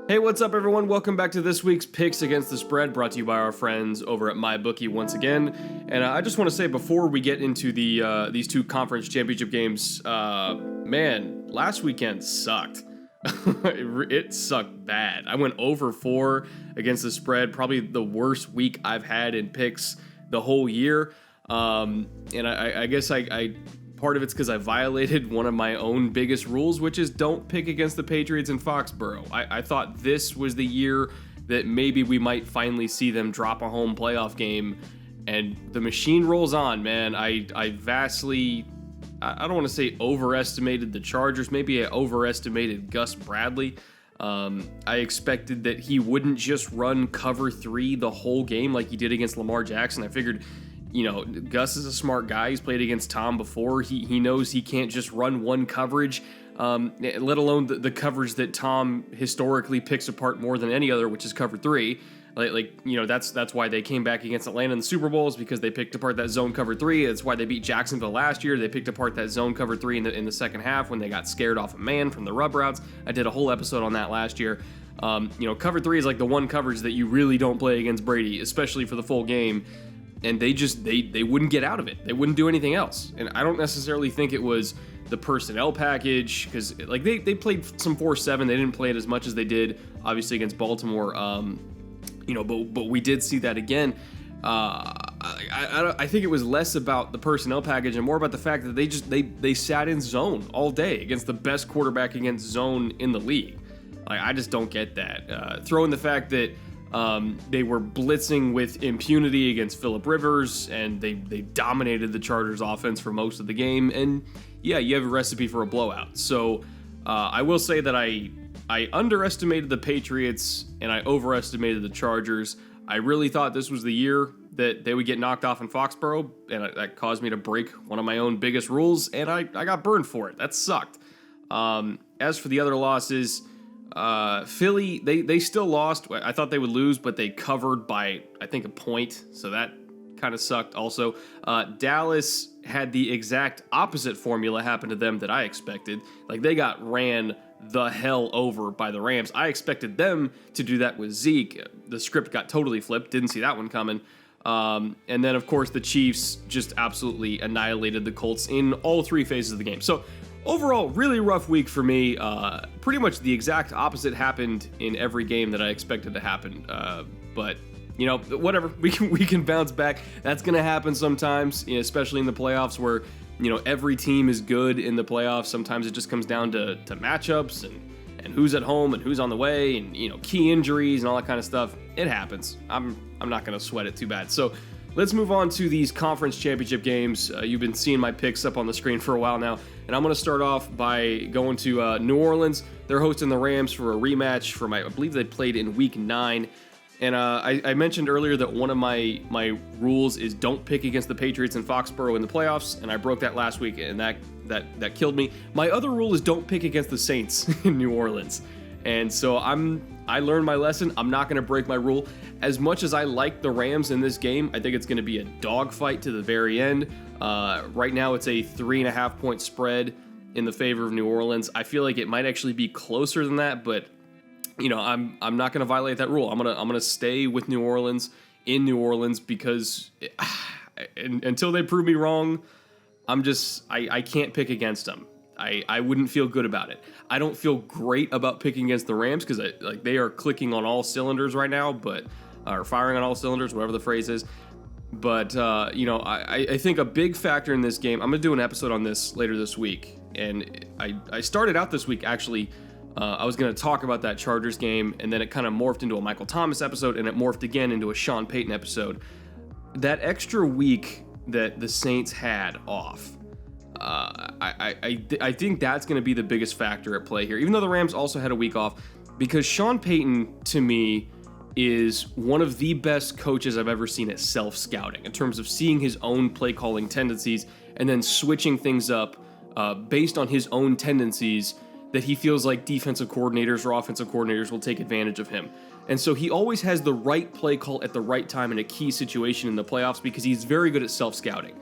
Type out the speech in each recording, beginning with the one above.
Hey, what's up, everyone? Welcome back to this week's Picks Against the Spread, brought to you by our friends over at MyBookie once again. And I just want to say, before we get into these two conference championship games, man, last weekend sucked. It sucked bad. I went over 4 against the spread, probably the worst week I've had in picks the whole year. And I guess I part of it's because I violated one of my own biggest rules, which is don't pick against the Patriots in Foxborough. I thought this was the year that maybe we might finally see them drop a home playoff game, and the machine rolls on, man. I vastly, I don't want to say overestimated the Chargers. Maybe I overestimated Gus Bradley. I expected that he wouldn't just run cover 3 the whole game like he did against Lamar Jackson. I figured, you know, Gus is a smart guy. He's played against Tom before. He knows he can't just run one coverage, let alone the coverage that Tom historically picks apart more than any other, which is cover 3. That's why they came back against Atlanta in the Super Bowls, because they picked apart that zone cover 3. That's why they beat Jacksonville last year. They picked apart that zone cover 3 in the second half when they got scared off a man from the rub routes. I did a whole episode on that last year. Cover 3 is like the one coverage that you really don't play against Brady, especially for the full game. And they wouldn't get out of it. They wouldn't do anything else. And I don't necessarily think it was the personnel package, because like they played some 4-7. They didn't play it as much as they did, obviously, against Baltimore. But we did see that again. I think it was less about the personnel package and more about the fact that they sat in zone all day against the best quarterback against zone in the league. Like, I just don't get that. Throw in the fact that they were blitzing with impunity against Phillip Rivers, and they dominated the Chargers offense for most of the game. And yeah, you have a recipe for a blowout. So I will say that I underestimated the Patriots and I overestimated the Chargers. I really thought this was the year that they would get knocked off in Foxborough, and that caused me to break one of my own biggest rules, and I got burned for it. That sucked. As for the other losses, Philly, they still lost. I thought they would lose, but they covered by, I think, a point. So that kind of sucked also. Dallas had the exact opposite formula happen to them that I expected. Like, they got ran the hell over by the Rams. I expected them to do that with Zeke. The script got totally flipped. Didn't see that one coming. And then, of course, the Chiefs just absolutely annihilated the Colts in all 3 phases of the game. So overall, really rough week for me. Pretty much the exact opposite happened in every game that I expected to happen. But you know, whatever. We can bounce back. That's gonna happen sometimes, you know, especially in the playoffs, where, you know, every team is good in the playoffs. Sometimes it just comes down to matchups and who's at home and who's on the way, and, you know, key injuries and all that kind of stuff. It happens. I'm not gonna sweat it too bad. So let's move on to these conference championship games. You've been seeing my picks up on the screen for a while now, and I'm going to start off by going to New Orleans. They're hosting the Rams for a rematch from, I believe they played in Week 9. And I mentioned earlier that one of my rules is don't pick against the Patriots in Foxborough in the playoffs, and I broke that last week, and that killed me. My other rule is don't pick against the Saints in New Orleans. And so I learned my lesson. I'm not going to break my rule. As much as I like the Rams in this game, I think it's going to be a dogfight to the very end. Right now, it's a 3.5 point spread in the favor of New Orleans. I feel like it might actually be closer than that, but you know, I'm not going to violate that rule. I'm gonna stay with New Orleans in New Orleans, because until they prove me wrong, I can't pick against them. I wouldn't feel good about it. I don't feel great about picking against the Rams, because they are clicking on all cylinders right now, or firing on all cylinders, whatever the phrase is. But I think a big factor in this game, I'm going to do an episode on this later this week, and I started out this week actually. I was going to talk about that Chargers game, and then it kind of morphed into a Michael Thomas episode, and it morphed again into a Sean Payton episode. That extra week that the Saints had off, I think that's going to be the biggest factor at play here, even though the Rams also had a week off, because Sean Payton, to me, is one of the best coaches I've ever seen at self-scouting, in terms of seeing his own play-calling tendencies and then switching things up based on his own tendencies that he feels like defensive coordinators or offensive coordinators will take advantage of him. And so he always has the right play call at the right time in a key situation in the playoffs, because he's very good at self-scouting.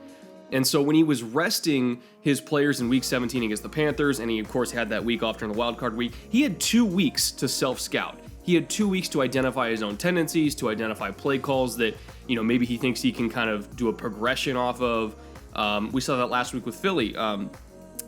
And so when he was resting his players in Week 17 against the Panthers, and he, of course, had that week off during the wildcard week, he had 2 weeks to self-scout. he had 2 weeks to identify his own tendencies, to identify play calls that, maybe he thinks he can kind of do a progression off of. We saw that last week with Philly. Again,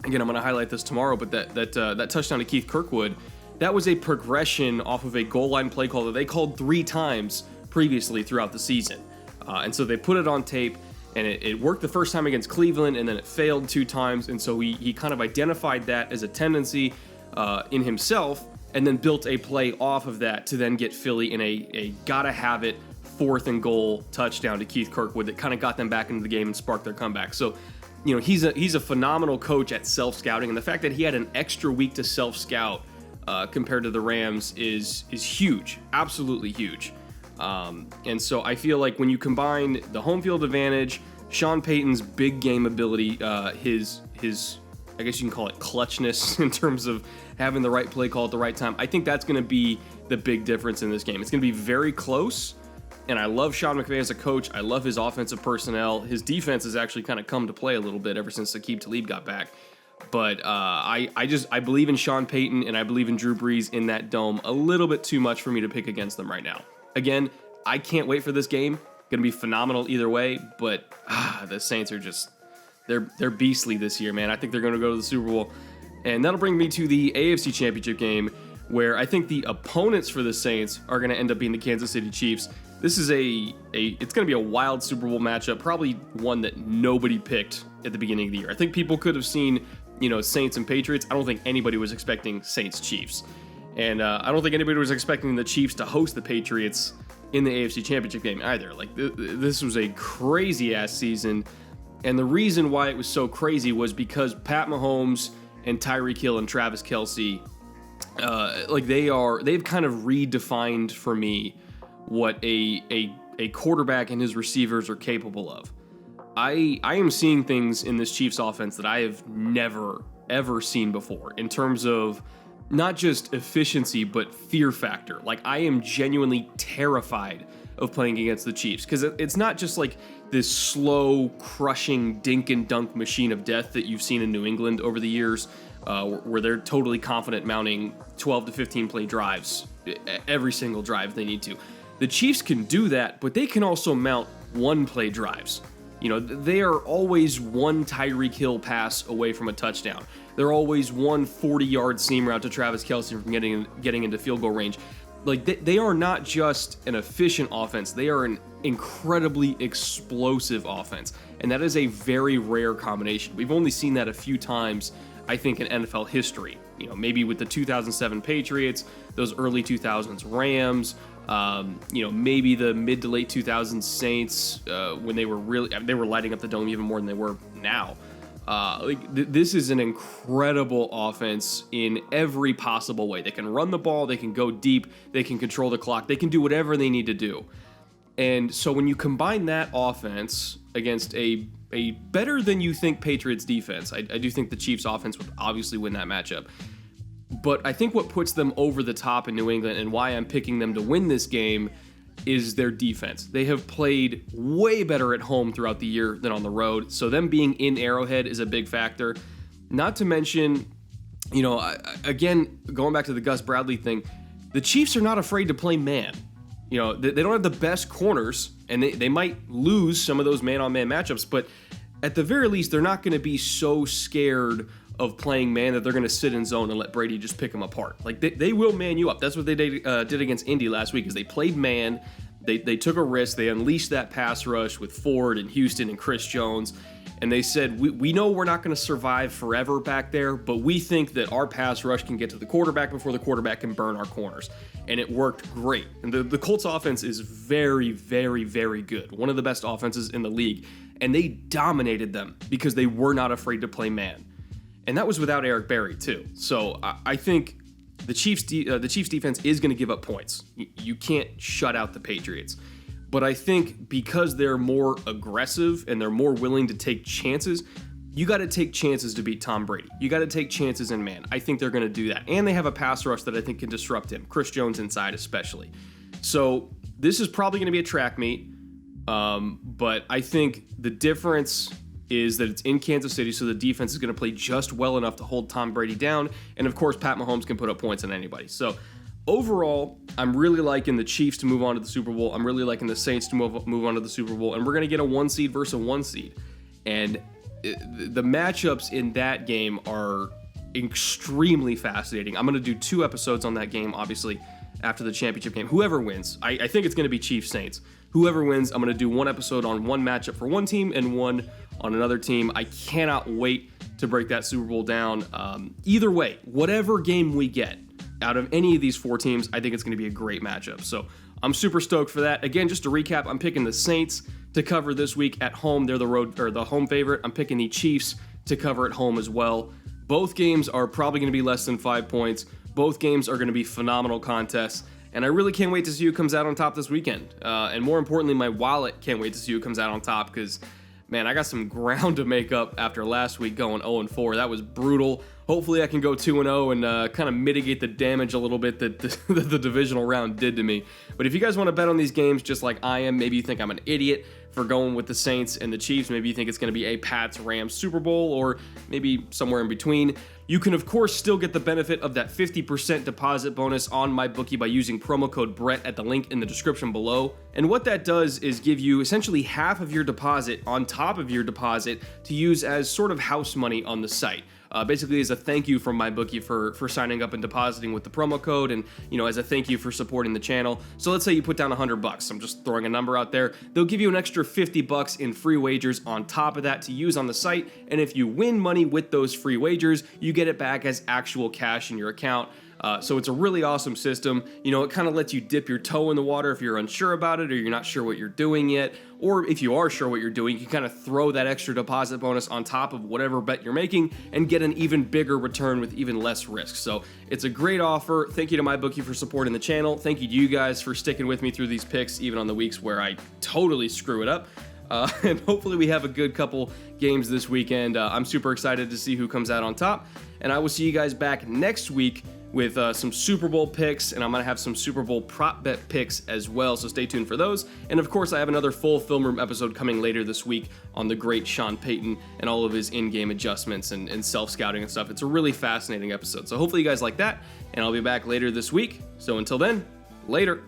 I'm going to highlight this tomorrow, but that touchdown to Keith Kirkwood, that was a progression off of a goal line play call that they called 3 times previously throughout the season. And so they put it on tape, and it worked the first time against Cleveland, and then it failed 2 times. And so he kind of identified that as a tendency in himself, and then built a play off of that to then get Philly in a gotta have it 4th and goal touchdown to Keith Kirkwood that kind of got them back into the game and sparked their comeback. So, he's a phenomenal coach at self-scouting, and the fact that he had an extra week to self-scout compared to the Rams is huge, absolutely huge. And so I feel like when you combine the home field advantage, Sean Payton's big game ability, his I guess you can call it clutchness in terms of having the right play call at the right time, I think that's going to be the big difference in this game. It's going to be very close, and I love Sean McVay as a coach. I love his offensive personnel. His defense has actually kind of come to play a little bit ever since Aqib Talib got back. But I believe in Sean Payton, and I believe in Drew Brees in that dome a little bit too much for me to pick against them right now. Again, I can't wait for this game. Going to be phenomenal either way, but the Saints are just, they're beastly this year, man. I think they're going to go to the Super Bowl. And that'll bring me to the AFC Championship game, where I think the opponents for the Saints are going to end up being the Kansas City Chiefs. This is it's going to be a wild Super Bowl matchup, probably one that nobody picked at the beginning of the year. I think people could have seen, Saints and Patriots. I don't think anybody was expecting Saints Chiefs. And I don't think anybody was expecting the Chiefs to host the Patriots in the AFC Championship game either. Like, this was a crazy-ass season. And the reason why it was so crazy was because Pat Mahomes and Tyreek Hill and Travis Kelce, they've kind of redefined for me what a quarterback and his receivers are capable of. I am seeing things in this Chiefs offense that I have never, ever seen before in terms of not just efficiency, but fear factor. Like, I am genuinely terrified of playing against the Chiefs, because it's not just like this slow, crushing dink and dunk machine of death that you've seen in New England over the years, where they're totally confident mounting 12 to 15 play drives every single drive they need to. The Chiefs can do that, but they can also mount 1 play drives. They are always 1 Tyreek Hill pass away from a touchdown. They're always 1 40-yard seam route to Travis Kelce from getting into field goal range. Like, they are not just an efficient offense. They are an incredibly explosive offense. And that is a very rare combination. We've only seen that a few times, I think, in NFL history. Maybe with the 2007 Patriots, those early 2000s Rams, maybe the mid to late 2000s Saints, when they were lighting up the dome even more than they were now. This is an incredible offense in every possible way. They can run the ball, they can go deep, they can control the clock, they can do whatever they need to do. And so when you combine that offense against a better than you think Patriots defense, I do think the Chiefs offense would obviously win that matchup. But I think what puts them over the top in New England, and why I'm picking them to win this game, is their defense. They have played way better at home throughout the year than on the road, so them being in Arrowhead is a big factor. Not to mention, again, going back to the Gus Bradley thing, the Chiefs are not afraid to play man. They don't have the best corners, and they might lose some of those man-on-man matchups, but at the very least, they're not going to be so scared of playing man that they're going to sit in zone and let Brady just pick them apart. Like, they will man you up. That's what they did against Indy last week, is they played man. They took a risk. They unleashed that pass rush with Ford and Houston and Chris Jones. And they said, we know we're not going to survive forever back there, but we think that our pass rush can get to the quarterback before the quarterback can burn our corners. And it worked great. And the Colts offense is very, very, very good. One of the best offenses in the league. And they dominated them because they were not afraid to play man. And that was without Eric Berry, too. So I think the Chiefs' defense is going to give up points. You can't shut out the Patriots. But I think because they're more aggressive and they're more willing to take chances, you got to take chances to beat Tom Brady. You got to take chances in man. I think they're going to do that. And they have a pass rush that I think can disrupt him. Chris Jones inside especially. So this is probably going to be a track meet. But I think the difference is that it's in Kansas City, so the defense is going to play just well enough to hold Tom Brady down. And of course, Pat Mahomes can put up points on anybody. So overall, I'm really liking the Chiefs to move on to the Super Bowl. I'm really liking the Saints to move on to the Super Bowl. And we're going to get a 1 seed versus a 1 seed. And the matchups in that game are extremely fascinating. I'm going to do 2 episodes on that game, obviously, after the championship game. Whoever wins, I think it's going to be Chiefs Saints. Whoever wins, I'm going to do 1 episode on 1 matchup for one team and 1 on another team. I cannot wait to break that Super Bowl down. Either way, whatever game we get out of any of these 4 teams, I think it's going to be a great matchup. So I'm super stoked for that. Again, just to recap, I'm picking the Saints to cover this week at home. They're the home favorite. I'm picking the Chiefs to cover at home as well. Both games are probably going to be less than 5 points. Both games are going to be phenomenal contests. And I really can't wait to see who comes out on top this weekend. And more importantly, my wallet can't wait to see who comes out on top because, man, I got some ground to make up after last week going 0-4. That was brutal. Hopefully I can go 2-0 and kind of mitigate the damage a little bit that the divisional round did to me. But if you guys want to bet on these games just like I am, maybe you think I'm an idiot for going with the Saints and the Chiefs, maybe you think it's going to be a Pats-Rams Super Bowl, or maybe somewhere in between, you can of course still get the benefit of that 50% deposit bonus on MyBookie by using promo code Brett at the link in the description below. And what that does is give you essentially half of your deposit on top of your deposit to use as sort of house money on the site. Basically as a thank you from MyBookie for signing up and depositing with the promo code, and as a thank you for supporting the channel. So let's say you put down $100. I'm just throwing a number out there. They'll give you an extra $50 in free wagers on top of that to use on the site, and if you win money with those free wagers, you get it back as actual cash in your account. So it's a really awesome system. It kind of lets you dip your toe in the water if you're unsure about it or you're not sure what you're doing yet. Or if you are sure what you're doing, you can kind of throw that extra deposit bonus on top of whatever bet you're making and get an even bigger return with even less risk. So it's a great offer. Thank you to MyBookie for supporting the channel. Thank you to you guys for sticking with me through these picks, even on the weeks where I totally screw it up. And hopefully we have a good couple games this weekend. I'm super excited to see who comes out on top. And I will see you guys back next week with some Super Bowl picks, and I'm going to have some Super Bowl prop bet picks as well, so stay tuned for those. And of course, I have another full Film Room episode coming later this week on the great Sean Payton and all of his in-game adjustments and self-scouting and stuff. It's a really fascinating episode, so hopefully you guys like that, and I'll be back later this week. So until then, later.